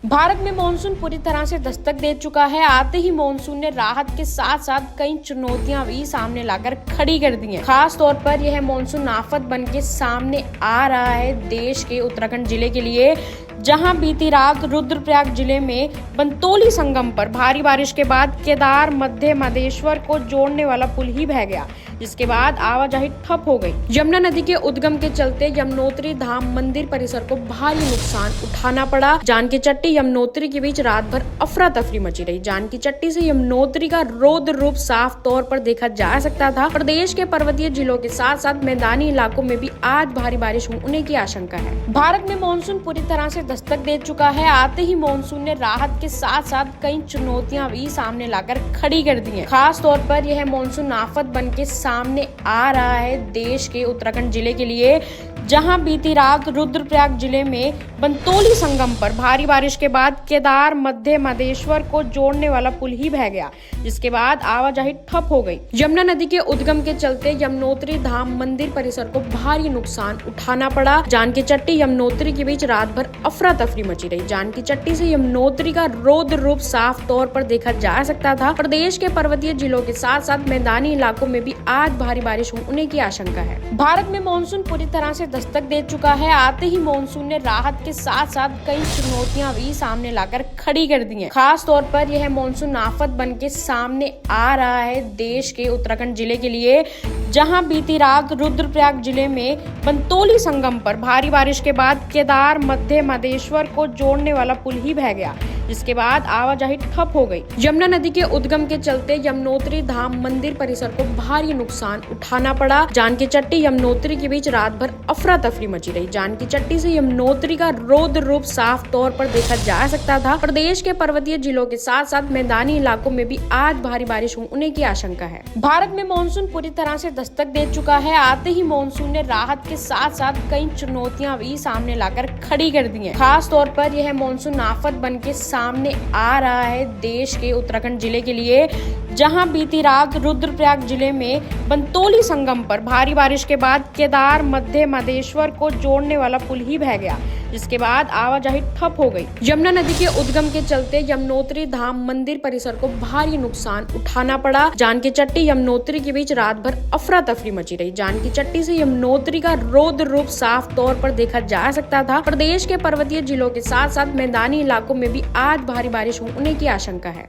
भारत में मानसून पूरी तरह से दस्तक दे चुका है। आते ही मानसून ने राहत के साथ साथ कई चुनौतियां भी सामने लाकर खड़ी कर दी हैं। खास तौर पर यह मानसून आफत बन के सामने आ रहा है देश के उत्तराखंड जिले के लिए, जहां बीती रात रुद्रप्रयाग जिले में बंतोली संगम पर भारी बारिश के बाद केदार मध्य मदेश्वर को जोड़ने वाला पुल ही बह गया, जिसके बाद आवाजाही ठप हो गई। यमुना नदी के उद्गम के चलते यमुनोत्री धाम मंदिर परिसर को भारी नुकसान उठाना पड़ा। जानकी चट्टी यमुनोत्री के बीच रात भर अफरा तफरी मची रही। जानकी चट्टी से यमुनोत्री का रौद्र रूप साफ तौर पर देखा जा सकता था। प्रदेश के पर्वतीय जिलों के साथ साथ मैदानी इलाकों में भी आज भारी बारिश होने की आशंका है। भारत में मानसून पूरी तरह से दस्तक दे चुका है। आते ही मानसून ने राहत के साथ साथ कई चुनौतियां भी सामने लाकर खड़ी कर दी हैं। खास तौर पर यह मानसून आफत बन के सामने आ रहा है देश के उत्तराखंड जिले के लिए, जहां बीती रात रुद्रप्रयाग जिले में बंतोली संगम पर भारी बारिश के बाद केदार मध्य मदेश्वर को जोड़ने वाला पुल ही बह गया, जिसके बाद आवाजाही ठप हो गई। यमुना नदी के उद्गम के चलते यमुनोत्री धाम मंदिर परिसर को भारी नुकसान उठाना पड़ा। जानकी चट्टी यमुनोत्री के बीच रात भर अफरा तफरी मची रही। जानकी चट्टी से यमुनोत्री का रौद्र रूप साफ तौर पर देखा जा सकता था। प्रदेश के पर्वतीय जिलों के साथ साथ मैदानी इलाकों में भी आज भारी बारिश होने की आशंका है। भारत में मानसून पूरी तरह से दस्तक दे चुका है। आते ही मानसून ने राहत के साथ साथ कई चुनौतियां भी सामने लाकर खड़ी कर दी हैं। खास तौर पर यह मानसून आफत बन के सामने आ रहा है देश के उत्तराखंड जिले के लिए, जहां बीती रात रुद्रप्रयाग जिले में बंतोली संगम पर भारी बारिश के बाद केदार मध्य मदेश्वर को जोड़ने वाला पुल ही बह गया, जिसके बाद आवाजाही ठप हो गई। यमुना नदी के उद्गम के चलते यमुनोत्री धाम मंदिर परिसर को भारी नुकसान उठाना पड़ा। जानकी चट्टी यमुनोत्री के बीच रात भर अफरा तफरी मची रही। जानकी चट्टी से यमुनोत्री का रौद्र रूप साफ तौर पर देखा जा सकता था। प्रदेश के पर्वतीय जिलों के साथ साथ मैदानी इलाकों में भी आज भारी बारिश होने की आशंका है। भारत में मानसून पूरी तरह से दस्तक दे चुका है। आते ही मानसून ने राहत के साथ साथ कई चुनौतियां भी सामने लाकर खड़ी कर दी हैं। खास तौर पर यह मानसून आफत बन के सामने आ रहा है देश के उत्तराखंड जिले के लिए, जहां बीती रात रुद्रप्रयाग जिले में बंतोली संगम पर भारी बारिश के बाद केदार मध्य मदेश्वर को जोड़ने वाला पुल ही बह गया, जिसके बाद आवाजाही ठप हो गई। यमुना नदी के उद्गम के चलते यमुनोत्री धाम मंदिर परिसर को भारी नुकसान उठाना पड़ा। जानकी चट्टी यमुनोत्री के बीच रात भर अफरा तफरी मची रही। जानकी चट्टी से यमुनोत्री का रौद्र रूप साफ तौर पर देखा जा सकता था। प्रदेश के पर्वतीय जिलों के साथ साथ मैदानी इलाकों में भी आज भारी बारिश होने की आशंका है।